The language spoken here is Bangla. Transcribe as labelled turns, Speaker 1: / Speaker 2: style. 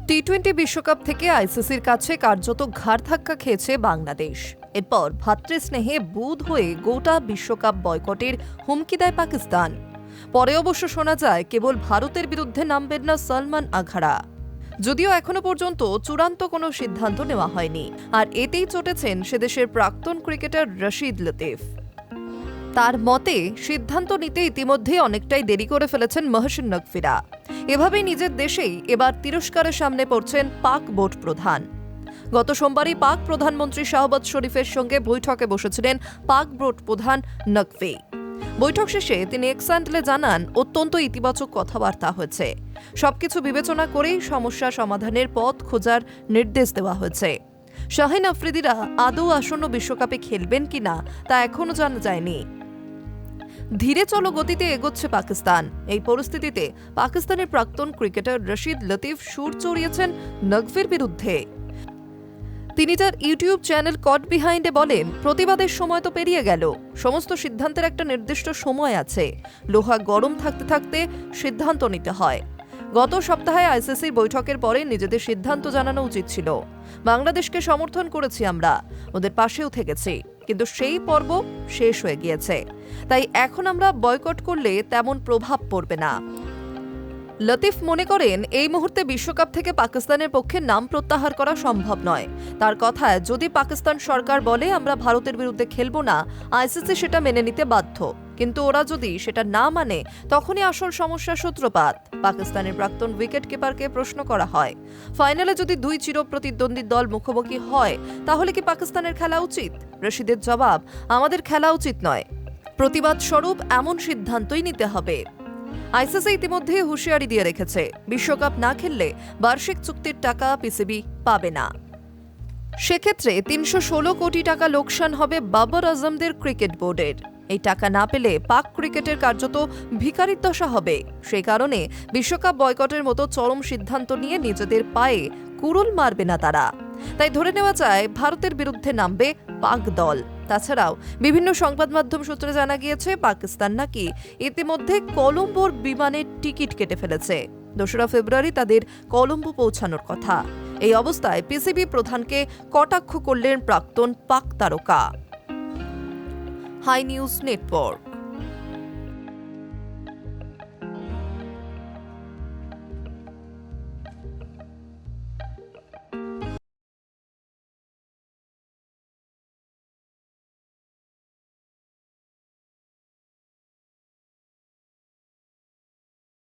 Speaker 1: টি-20 বিশ্বকাপ থেকে আইসিসির কাছে কার্যত ঘাড় ধাক্কা খেয়েছে বাংলাদেশ। এরপর ভ্রাতৃস্নেহে বুঁদ হয়ে গোটা বিশ্বকাপ বয়কটের হুমকি দেয় পাকিস্তান। পরে অবশ্য শোনা যায় কেবল ভারতের বিরুদ্ধে নামবেন না সলমান আঘারা। যদিও এখনো পর্যন্ত চূড়ান্ত কোনো সিদ্ধান্ত নেওয়া হয়নি, আর এতেই চটেছেন সেদেশের প্রাক্তন ক্রিকেটার রশিদ লতিফ। তার মতে সিদ্ধান্ত নিতে ইতিমধ্যে অনেকটাই দেরি করে ফেলেছেন মহসিন নকভিরা। এভাবেই নিজের দেশেই এবার তিরস্কারের সামনে পড়ছেন পাক বোর্ড প্রধান। গত সোমবারই পাক প্রধানমন্ত্রী শাহবাজ শরীফের সঙ্গে বৈঠকে বসেছিলেন পাক বোর্ড প্রধান নকভি। বৈঠক শেষে তিনি এক্স হ্যান্ডেলে জানান, অত্যন্ত ইতিবাচক কথাবার্তা হয়েছে। সবকিছু বিবেচনা করেই সমস্যা সমাধানের পথ খোঁজার নির্দেশ দেওয়া হয়েছে। শাহিন আফ্রিদিরা আদৌ আসন্ন বিশ্বকাপে খেলবেন কিনা তা এখনো জানা যায়নি। ধীরে চলো গতিতে এগোচ্ছে পাকিস্তান। এই পরিস্থিতিতে পাকিস্তানের প্রাক্তন ক্রিকেটার রশিদ লতিফ সুর চড়িয়েছেন নকভির বিরুদ্ধে। তিনি তার ইউটিউব চ্যানেল কট বিহাইন্ডে বলেন, প্রতিবাদের সময় তো পেরিয়ে গেল। সমস্ত সিদ্ধান্তের একটা নির্দিষ্ট সময় আছে। লোহা গরম থাকতে থাকতে সিদ্ধান্ত নিতে হয়। গত সপ্তাহে আইসিসির বৈঠকের পরে নিজেদের সিদ্ধান্ত জানানো উচিত ছিল। বাংলাদেশকে সমর্থন করেছি, আমরা ওদের পাশেও থেকেছি, কিন্তু সেই পর্ব শেষ হয়ে গিয়েছে। তাই এখন আমরা বয়কট করলে তেমন প্রভাব পড়বে না। লতিফ মনে করেন, এই মুহূর্তে বিশ্বকাপ থেকে পাকিস্তানের পক্ষে নাম প্রত্যাহার করা সম্ভব নয়। তার কথায়, যদি পাকিস্তান সরকার বলে আমরা ভারতের বিরুদ্ধে খেলব না, আইসিসি সেটা মেনে নিতে বাধ্য। কিন্তু ওরা যদি সেটা না মানে, তখনই আসল সমস্যার সূত্রপাত। পাকিস্তানের প্রাক্তন উইকেট কিপারকে প্রশ্ন করা হয়, ফাইনালে যদি দুই চিরপ্রতিদ্বন্দ্বী দল মুখোমুখি হয়, তাহলে কি পাকিস্তানের খেলা উচিত? রশিদের জবাব, আমাদের খেলা উচিত নয়। প্রতিবাদ স্বরূপ এমন সিদ্ধান্তই নিতে হবে। আইসিসি ইতিমধ্যে হুঁশিয়ারি দিয়ে রেখেছে, বিশ্বকাপ না খেললে বার্ষিক চুক্তির টাকা পিসিবি পাবে না। সেক্ষেত্রে ৩১৬ কোটি টাকা লোকসান হবে বাবর আজমদের ক্রিকেট বোর্ডের। এই টাকা না পেলে পাক ক্রিকেটের কার্যত ভিখারির দশা হবে। সেই কারণে বিশ্বকাপ বয়কটের মতো চরম সিদ্ধান্ত নিয়ে নিজেদের পায়ে কুড়ুল মারবে না তারা। তাই ধরে নেওয়া যায় ভারতের বিরুদ্ধে নামবে পাক দল। তাছাড়াও বিভিন্ন সংবাদ মাধ্যম সূত্রে জানা গিয়েছে, পাকিস্তান নাকি ইতিমধ্যে কলম্বোর বিমানের টিকিট কেটে ফেলেছে। ২রা ফেব্রুয়ারি তাদের কলম্বো পৌঁছানোর কথা। এই অবস্থায় পিসিবি প্রধানকে কটাক্ষ করলেন প্রাক্তন পাক তারকা। Hi News network.